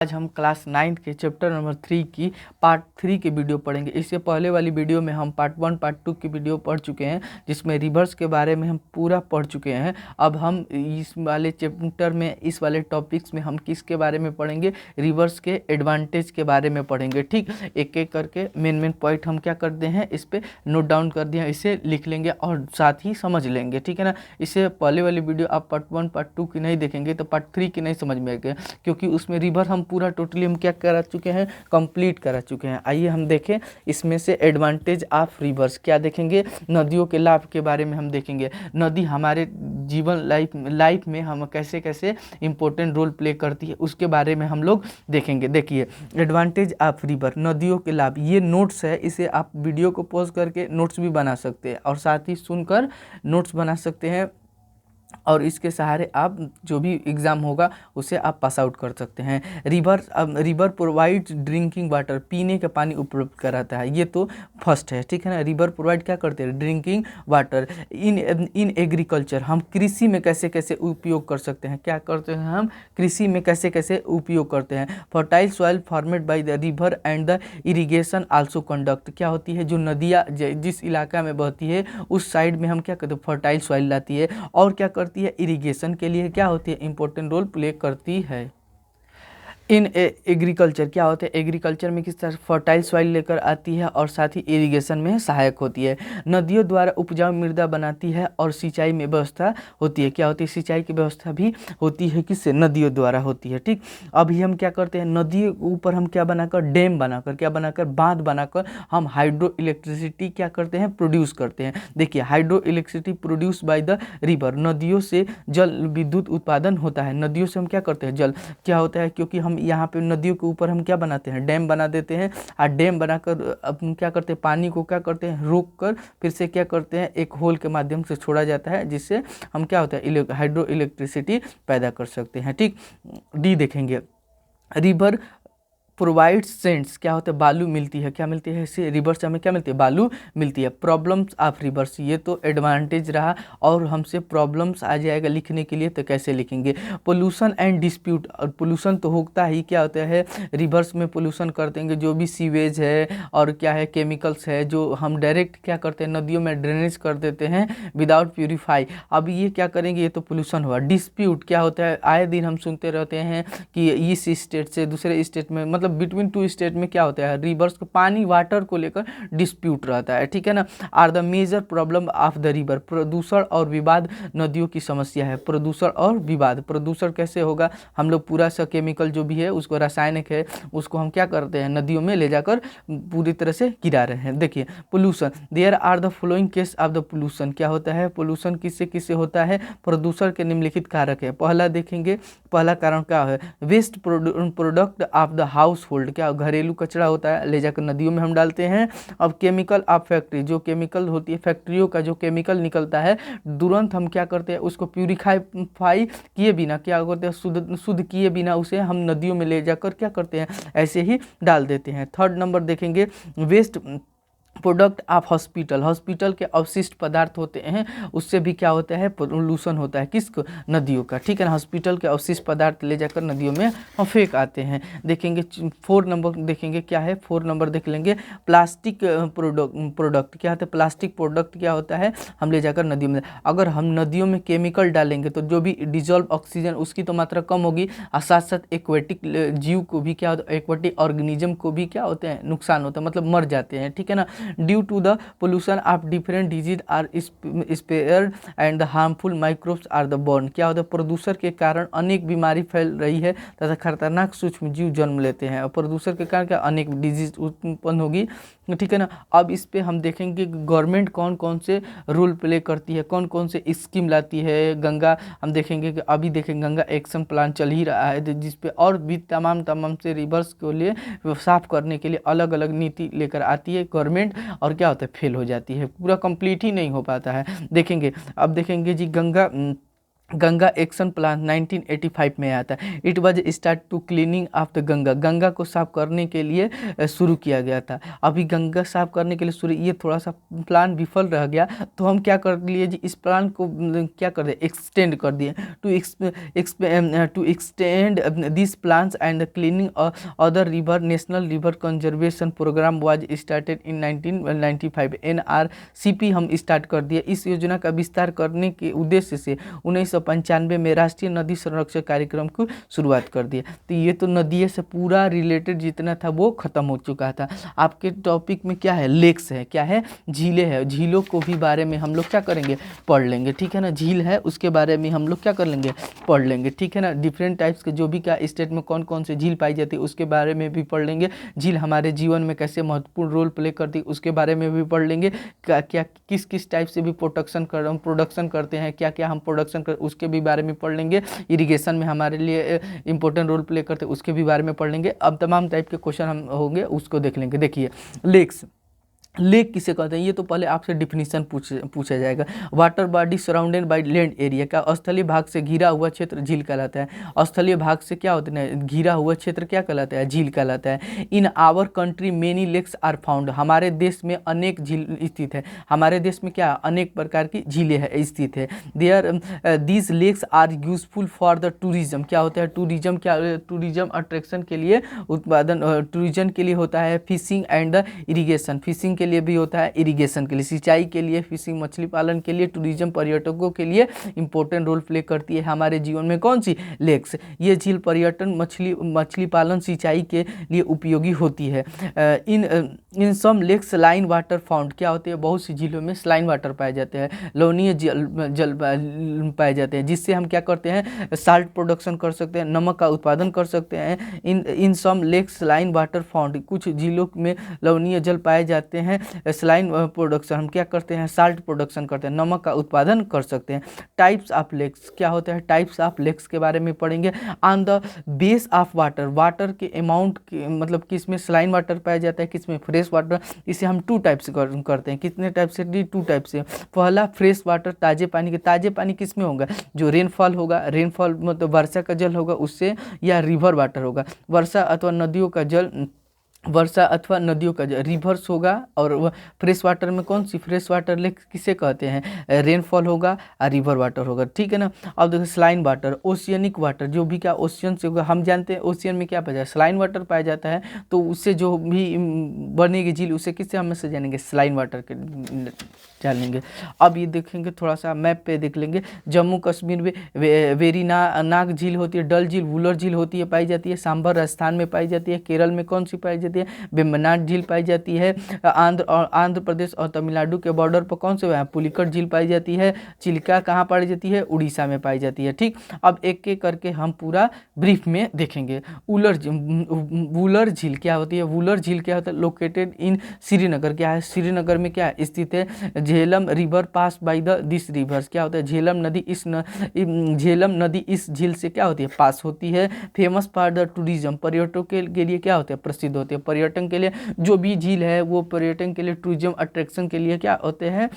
आज हम क्लास 9 के चैप्टर नंबर 3 की पार्ट 3 की वीडियो पढ़ेंगे। इससे पहले वाली वीडियो में हम पार्ट 1 पार्ट 2 की वीडियो पढ़ चुके हैं, जिसमें रिवर्स के बारे में हम पूरा पढ़ चुके हैं। अब हम इस वाले चैप्टर में, इस वाले टॉपिक्स में हम किसके बारे में पढ़ेंगे? रिवर्स के एडवांटेज के बारे में पढ़ेंगे। ठीक, एक एक करके मेन पॉइंट हम क्या करते हैं, इस पर नोट डाउन कर दिया, इसे लिख लेंगे और साथ ही समझ लेंगे। ठीक है ना। इससे पहले वाली वीडियो आप पार्ट 1 पार्ट 2 की नहीं देखेंगे तो पार्ट 3 की नहीं समझ में आएगा, क्योंकि उसमें रिवर हम पूरा टोटली हम क्या करा चुके हैं, कंप्लीट करा चुके हैं। आइए हम देखें इसमें से एडवांटेज ऑफ रिवर्स क्या देखेंगे। नदियों के लाभ के बारे में हम देखेंगे। नदी हमारे जीवन लाइफ में हम कैसे कैसे इंपॉर्टेंट रोल प्ले करती है, उसके बारे में हम लोग देखेंगे। देखिए, एडवांटेज ऑफ रिवर, नदियों के लाभ। ये नोट्स है, इसे आप वीडियो को पॉज करके नोट्स भी बना सकते हैं और साथ ही सुनकर नोट्स बना सकते हैं, और इसके सहारे आप जो भी एग्ज़ाम होगा उसे आप पास आउट कर सकते हैं। रिवर प्रोवाइड ड्रिंकिंग वाटर, पीने का पानी उपलब्ध कराता है। ये तो फर्स्ट है, ठीक है ना। रिवर प्रोवाइड क्या करते हैं, ड्रिंकिंग वाटर। इन एग्रीकल्चर, हम कृषि में कैसे कैसे उपयोग कर सकते हैं, क्या करते हैं हम कृषि में कैसे कैसे उपयोग करते हैं। Fertile soil formed by the river and the irrigation also conduct, क्या होती है, जो नदियाँ जिस इलाका में बहती है उस साइड में हम क्या करते हैं, फर्टाइल सॉइल लाती है, और क्या करती है, इरिगेशन के लिए क्या होती है, इंपॉर्टेंट रोल प्ले करती है। इन एग्रीकल्चर क्या होता है, एग्रीकल्चर में किस तरह फर्टाइल सॉइल लेकर आती है और साथ ही इरिगेशन में सहायक होती है। नदियों द्वारा उपजाऊ मृदा बनाती है और सिंचाई में व्यवस्था होती है। क्या होती है, सिंचाई की व्यवस्था भी होती है, किससे, नदियों द्वारा होती है। ठीक, अभी हम क्या करते हैं, नदी के ऊपर हम क्या बनाकर, डैम बनाकर, क्या बनाकर, बांध बनाकर हम हाइड्रो इलेक्ट्रिसिटी क्या करते हैं, प्रोड्यूस करते हैं। देखिए, hydro electricity produce by the river, नदियों से जल विद्युत उत्पादन होता है। नदियों से हम क्या करते हैं, जल क्या होता है, क्योंकि हम यहाँ पे नदियों के ऊपर हम क्या बनाते हैं, डैम बना देते हैं, और डैम बनाकर अब क्या करते हैं, पानी को क्या करते हैं, रोक कर फिर से क्या करते हैं, एक होल के माध्यम से छोड़ा जाता है, जिससे हम क्या होता है, हाइड्रो इलेक्ट्रिसिटी पैदा कर सकते हैं। ठीक, डी देखेंगे, रिवर प्रोवाइड सेंट्स, क्या होता है, बालू मिलती है, क्या मिलती है, इससे रिवर से हमें क्या मिलती है, बालू मिलती है। प्रॉब्लम्स ऑफ रिवर्स, ये तो एडवांटेज रहा, और हमसे प्रॉब्लम्स आ जाएगा लिखने के लिए, तो कैसे लिखेंगे। पोल्यूशन एंड डिस्प्यूट, और पोल्यूशन तो होता ही, क्या होता है, रिवर्स में पोल्यूशन कर देंगे, जो भी सीवेज है और क्या है, केमिकल्स है, जो हम डायरेक्ट क्या करते हैं, नदियों में ड्रेनेज कर देते हैं विदाउट प्यूरीफाई। अब ये क्या करेंगे, ये तो पोल्यूशन हुआ। डिस्प्यूट क्या होता है, आए दिन हम सुनते रहते हैं कि इस स्टेट से दूसरे स्टेट में, मतलब बिटवीन टू स्टेट में क्या होता है, रिवर्स को पानी वाटर को लेकर डिस्प्यूट रहता है। ठीक है ना। Are the major problem of the river, प्रदूषण और विवाद नदियों की समस्या है। प्रदूषण और विवाद, प्रदूषण कैसे होगा, हम लोग पूरा सा केमिकल जो भी है, उसको रासायनिक है, उसको हम क्या करते हैं, नदियों में ले जाकर पूरी तरह से गिरा रहे हैं। देखिए, pollution, there are the following case of the pollution, क्या होता है, पोल्यूशन किससे किससे होता है, प्रदूषण के निम्नलिखित कारक है। पहला देखेंगे, पहला कारण क्या है, waste product of the household, क्या घरेलू कचरा होता है, ले जाकर नदियों में हम डालते हैं। अब केमिकल ऑफ फैक्ट्री, जो केमिकल होती है, फैक्ट्रियों का जो केमिकल निकलता है, तुरंत हम क्या करते हैं, उसको प्यूरिफाई किए बिना क्या करते हैं, शुद्ध किए बिना उसे हम नदियों में ले जाकर क्या करते हैं, ऐसे ही डाल देते हैं। थर्ड नंबर देखेंगे, waste product of hospital, hospital के अवशिष्ट पदार्थ होते हैं, उससे भी क्या होता है, पोल्यूशन होता है, किसको, नदियों का। ठीक है ना। हॉस्पिटल के अवशिष्ट पदार्थ ले जाकर नदियों में हम फेंक आते हैं। देखेंगे 4 नंबर देखेंगे, क्या है, 4 नंबर देख लेंगे, प्लास्टिक प्रोडक्ट क्या होता है, प्लास्टिक प्रोडक्ट क्या होता है, हम ले जाकर नदियों में, अगर हम नदियों में केमिकल डालेंगे तो जो भी डिजॉल्व ऑक्सीजन उसकी तो मात्रा कम होगी, और साथ साथ एक्वेटिक जीव को भी क्या होता है, एक्वेटिक ऑर्गेनिज्म को भी क्या होते हैं, नुकसान होता है, मतलब मर जाते हैं। ठीक है ना। Due to the pollution of different disease are spared and the harmful microbes are the born, क्या होता है, प्रदूषण के कारण अनेक बीमारी फैल रही है तथा खतरनाक सूक्ष्म जीव जन्म लेते हैं, और प्रदूषण के कारण क्या अनेक डिजीज उत्पन्न होगी। ठीक है ना। अब इस पे हम देखेंगे गवर्नमेंट कौन कौन से रोल प्ले करती है, कौन कौन से स्कीम लाती है। गंगा हम देखेंगे कि अभी देखेंगे गंगा एक्शन प्लान चल ही रहा है, जिस पे और भी तमाम से रिवर्स के लिए साफ करने के लिए अलग अलग नीति लेकर आती है गवर्नमेंट, और क्या होता है, फेल हो जाती है, पूरा कंप्लीट ही नहीं हो पाता है। देखेंगे, अब देखेंगे जी, गंगा गंगा एक्शन प्लान 1985 में आया था। It was start to cleaning of the Ganga, Ganga को साफ करने के लिए शुरू किया गया था। अभी गंगा साफ करने के लिए शुरू, ये थोड़ा सा प्लान विफल रह गया, तो हम क्या कर लिए जी, इस प्लान को क्या कर दिए, एक्सटेंड कर दिए। To extend this plans and the cleaning other river, national river conservation program was started in 1995, NRCP हम स्टार्ट कर दिए। इस योजना का विस्तार करने के उद्देश्य से 1995 में राष्ट्रीय नदी संरक्षण कार्यक्रम की शुरुआत कर दिया। तो ये तो नदियों से पूरा रिलेटेड जितना था वो खत्म हो चुका था। आपके टॉपिक में क्या है, लेक्स है, क्या है, झीलें है। झीलों को भी बारे में हम लोग क्या करेंगे, पढ़ लेंगे, ठीक है ना। झील है उसके बारे में हम लोग क्या कर लेंगे, पढ़ लेंगे, ठीक है ना। डिफरेंट टाइप्स के जो भी क्या स्टेट में कौन कौन से झील पाई जाती है उसके बारे में भी पढ़ लेंगे। झील हमारे जीवन में कैसे महत्वपूर्ण रोल प्ले करती है उसके बारे में भी पढ़ लेंगे। क्या क्या किस किस टाइप से भी प्रोडक्शन करते हैं, क्या क्या हम प्रोडक्शन कर उसके भी बारे में पढ़ लेंगे। इरिगेशन में हमारे लिए इंपॉर्टेंट रोल प्ले करते हैं उसके भी बारे में पढ़ लेंगे। अब तमाम टाइप के क्वेश्चन हम होंगे उसको देख लेंगे। देखिए लेक्स, लेक किसे कहते हैं, ये तो पहले आपसे डिफिनीशन पूछा जाएगा। Water body surrounded by land area, का स्थलीय भाग से घिरा हुआ क्षेत्र झील कहलाता है। स्थलीय भाग से क्या होता है, घिरा हुआ क्षेत्र क्या कहलाता है, झील कहलाता है। In our country many lakes are found, हमारे देश में अनेक झील स्थित है। हमारे देश में क्या अनेक प्रकार की झीलें है स्थित है। There these lakes are useful for the tourism, क्या होता है टूरिज्म, क्या टूरिज्म अट्रैक्शन के लिए, उत्पादन टूरिज्म के लिए होता है। Fishing and the irrigation, fishing के लिए भी होता है, इरिगेशन के लिए, सिंचाई के लिए, फिशिंग मछली पालन के लिए, टूरिज्म पर्यटकों के लिए इंपॉर्टेंट रोल प्ले करती है हमारे जीवन में। कौन सी, लेक्स। ये झील पर्यटन, मछली पालन, सिंचाई के लिए उपयोगी होती है। इन सम लेक्स लाइन वाटर फाउंड, क्या होते हैं बहुत सी झीलों में स्लाइन वाटर पाए जाते हैं, लवणीय जल पाए जाते हैं, जिससे हम क्या करते हैं, साल्ट प्रोडक्शन कर सकते हैं, नमक का उत्पादन कर सकते हैं। इन सम लेक्स लाइन वाटर फाउंड, कुछ झीलों में लवणीय जल पाए जाते हैं, स्लाइन प्रोडक्शन हम क्या करते हैं, साल्ट प्रोडक्शन करते हैं, नमक का उत्पादन कर सकते हैं। टाइप्स ऑफ लेक्स, क्या होता है, टाइप्स ऑफ लेक्स के बारे में पढ़ेंगे। On the base of water, water के अमाउंट मतलब किस में स्लाइन वाटर पाया जाता है, किस में फ्रेश वाटर। इसे हम टू टाइप से करते हैं। कितने टाइप से, टू टाइप से। पहला फ्रेश वाटर, ताजे पानी के, ताजे पानी किस में होगा, जो रेनफॉल होगा, रेनफॉल मतलब वर्षा का जल होगा उससे, या रिवर वाटर होगा, वर्षा अथवा नदियों का जल, वर्षा अथवा नदियों का रिवर्स होगा। और फ्रेश वाटर में कौन सी, फ्रेश वाटर लेक किसे कहते हैं, रेनफॉल होगा और रिवर वाटर होगा, ठीक है ना। अब देखो स्लाइन वाटर, ओशियनिक वाटर, जो भी क्या ओशियन से होगा, हम जानते हैं ओशियन में क्या पाया जाता है, स्लाइन वाटर पाया जाता है। तो उससे जो भी बनेगी झील उसे किससे हम से जानेंगे, स्लाइन वाटर के जानेंगे। अब ये देखेंगे थोड़ा सा मैप पे देख लेंगे। जम्मू कश्मीर में वेरीनाग झील होती है, डल झील, वुलर झील होती है, पाई जाती है। सांभर राजस्थान में पाई जाती है। केरल में कौन सी पाई जाती है, वेम्बनाड झील पाई जाती है। आंध्र प्रदेश और तमिलनाडु के बॉर्डर पर कौन से पुलिकट झील पाई जाती है। चिल्का कहाँ पाई जाती है, उड़ीसा में पाई जाती है, ठीक। अब एक एक करके हम पूरा ब्रीफ में देखेंगे। वुलर झील क्या होती है, वुलर झील क्या होता है, लोकेटेड इन श्रीनगर, क्या है श्रीनगर में क्या स्थित है। Jhelum river pass by the this reverse, क्या होता है, झेलम नदी इस झील से क्या होती है, पास होती है। फेमस फॉर द टूरिज्म, पर्यटकों के लिए क्या होते हैं, प्रसिद्ध होते हैं। पर्यटन के लिए जो भी झील है वो पर्यटन के लिए, टूरिज्म अट्रैक्शन के लिए क्या होते हैं,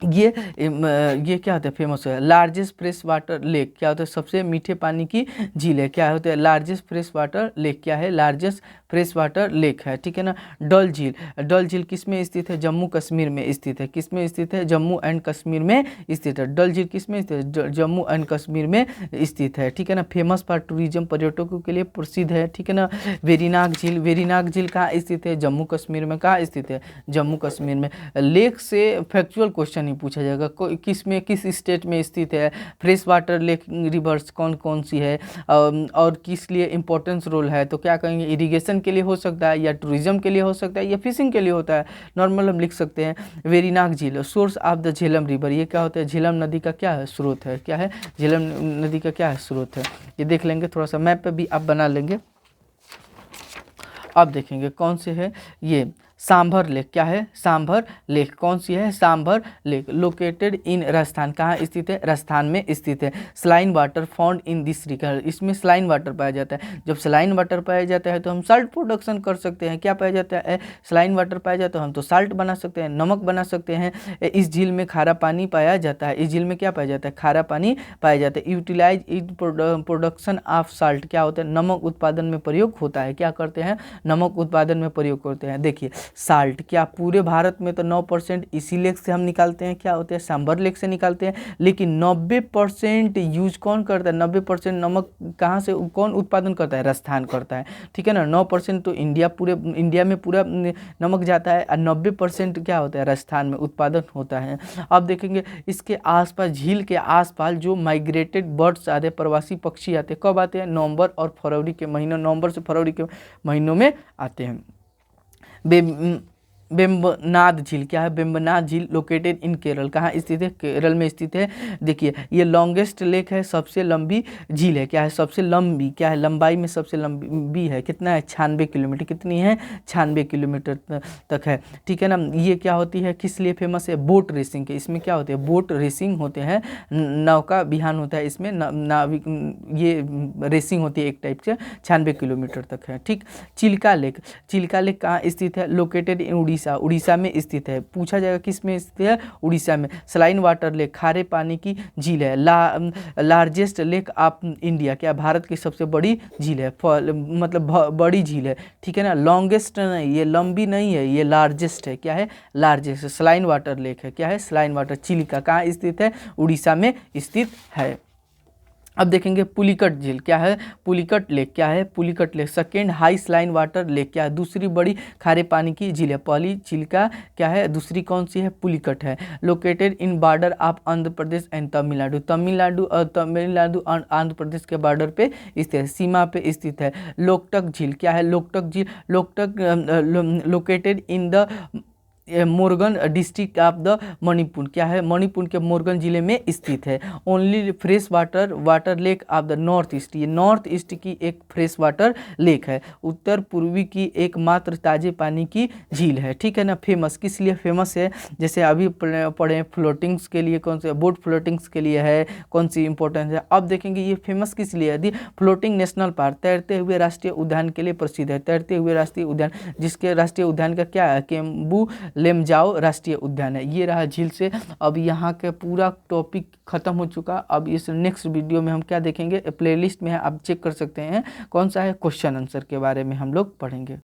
ये क्या होता है, फेमस है। लार्जेस्ट फ्रेश वाटर लेक, क्या होता है, सबसे मीठे पानी की झील है, क्या होता है, लार्जेस्ट फ्रेश वाटर लेक, क्या है, लार्जेस्ट फ्रेश वाटर लेक है, ठीक है ना। डल झील, डल झील किस में स्थित है, जम्मू कश्मीर में स्थित है। किस में स्थित है, जम्मू एंड कश्मीर में स्थित है। डल झील किस में स्थित है, जम्मू एंड कश्मीर में स्थित है, ठीक है ना। फेमस फॉर टूरिज्म, पर्यटकों के लिए प्रसिद्ध है, ठीक है ना। वेरीनाग झील, वेरीनाग झील कहाँ स्थित है, जम्मू कश्मीर में, कहाँ स्थित है, जम्मू कश्मीर में। लेक से फैक्चुअल क्वेश्चन नहीं पूछा जाएगा, किस में, किस स्टेट में स्थित है। फ्रेश वाटर लेक रिवर्स कौन कौन सी है, और किस लिए इंपॉर्टेंस रोल है, तो क्या कहेंगे, इरिगेशन के लिए हो सकता है, या टूरिज्म के लिए हो सकता है, या फिशिंग के लिए होता है। नॉर्मल हम लिख सकते हैं। वेरीनाग झील, source of the Jhelum river, ये क्या होता है, झेलम नदी का क्या है, स्रोत है, क्या है, झेलम नदी का क्या है, स्रोत है। ये देख लेंगे, थोड़ा सा मैप पे भी आप बना लेंगे। अब देखेंगे कौन से है ये सांभर लेक। क्या है? सांभर लेक। कौन सी है? Sambar lake. Located in Rajasthan. कहाँ स्थित है? राजस्थान में स्थित है। Saline water found in this river. इसमें सलाइन वाटर पाया जाता है। जब सलाइन वाटर पाया जाता है तो हम साल्ट प्रोडक्शन कर सकते हैं। क्या पाया जाता है? सलाइन वाटर पाया जाता है, हम तो साल्ट बना सकते हैं, नमक बना सकते हैं। इस झील में खारा पानी पाया जाता है। इस झील में क्या पाया जाता है? खारा पानी पाया जाता है। Utilize in production of salt. क्या होता है? नमक उत्पादन में प्रयोग होता है। क्या करते हैं? नमक उत्पादन में प्रयोग करते हैं। देखिए साल्ट, क्या पूरे भारत में तो 9% इसी लेक से हम निकालते हैं। क्या होते हैं? सांभर लेक से निकालते हैं। लेकिन 90% यूज कौन करता है? 90% नमक कहाँ से कौन उत्पादन करता है? राजस्थान करता है। ठीक है ना। 9% तो पूरे इंडिया में पूरा नमक जाता है और 90% क्या होता है? राजस्थान में उत्पादन होता है। अब देखेंगे इसके आसपास, झील के आसपास जो माइग्रेटेड बर्ड्स आते हैं, प्रवासी पक्षी आते हैं, कब आते हैं? नवंबर और फरवरी के महीनों, नवंबर से फरवरी के महीनों में आते हैं। बेम्बनाद झील। क्या है? बेम्बनाद झील लोकेटेड इन केरल। कहाँ स्थित है? केरल में स्थित है। देखिए ये लॉन्गेस्ट लेक है, सबसे लंबी झील है। क्या है? सबसे लंबी। क्या है? लंबाई में सबसे लंबी है। कितना है? 96 किलोमीटर। कितनी है? 96 किलोमीटर तक है। ठीक है ना। ये क्या होती है? किस लिए फेमस है? बोट रेसिंग के। इसमें क्या होते हैं? बोट रेसिंग होते हैं, नौका विहान होता है इसमें, नाविक, ये रेसिंग होती है एक टाइप से। 96 किलोमीटर तक है। ठीक। चिल्का लेक। चिल्का लेक कहाँ स्थित है? Located in Orissa. उड़ीसा में स्थित है। पूछा जाएगा किस में स्थित है? उड़ीसा में। सलाइन वाटर लेक, खारे पानी की झील है। Largest lake of India. क्या? भारत की सबसे बड़ी झील है, मतलब बड़ी झील है। ठीक है ना। लॉन्गेस्ट नहीं, ये लंबी नहीं है, ये लार्जेस्ट है। क्या है? लार्जेस्ट। सलाइन वाटर लेक है। क्या है? Saline water. चिल्का कहाँ स्थित है? उड़ीसा में स्थित है। अब देखेंगे पुलिकट झील। क्या है? पुलिकट लेक। क्या है? Pulicat lake second high saline water lake. क्या है? दूसरी बड़ी खारे पानी की झील है। पहली चिल्का क्या है? दूसरी कौन सी है? पुलिकट है। Located in border of Andhra Pradesh and Tamil Nadu. Tamil Nadu और आंध्र प्रदेश के बॉर्डर पे स्थित है, सीमा पे स्थित है। लोकटक झील। क्या है? लोकटक झील। Loktak located in the Morgan district of the Manipur. क्या है? मणिपुर के मोरगन जिले में स्थित है। Only fresh water lake of the north east. ये नॉर्थ ईस्ट की एक फ्रेश वाटर लेक है। उत्तर पूर्वी की एकमात्र ताजे पानी की झील है। ठीक है ना। फेमस किस लिए फेमस है? जैसे अभी पढ़े फ्लोटिंग्स के लिए, कौन से बोट फ्लोटिंग्स के लिए है, कौन सी इंपॉर्टेंस है। अब देखेंगे ये फेमस किस लिए है? फ्लोटिंग नेशनल पार्क, तैरते हुए राष्ट्रीय उद्यान के लिए प्रसिद्ध है। तैरते हुए राष्ट्रीय उद्यान, जिसके राष्ट्रीय उद्यान का क्या है? केम्बू लेमजाओ राष्ट्रीय उद्यान है। ये रहा झील से। अब यहाँ का पूरा टॉपिक खत्म हो चुका। अब इस नेक्स्ट वीडियो में हम क्या देखेंगे? प्लेलिस्ट में है, आप चेक कर सकते हैं कौन सा है। क्वेश्चन आंसर के बारे में हम लोग पढ़ेंगे।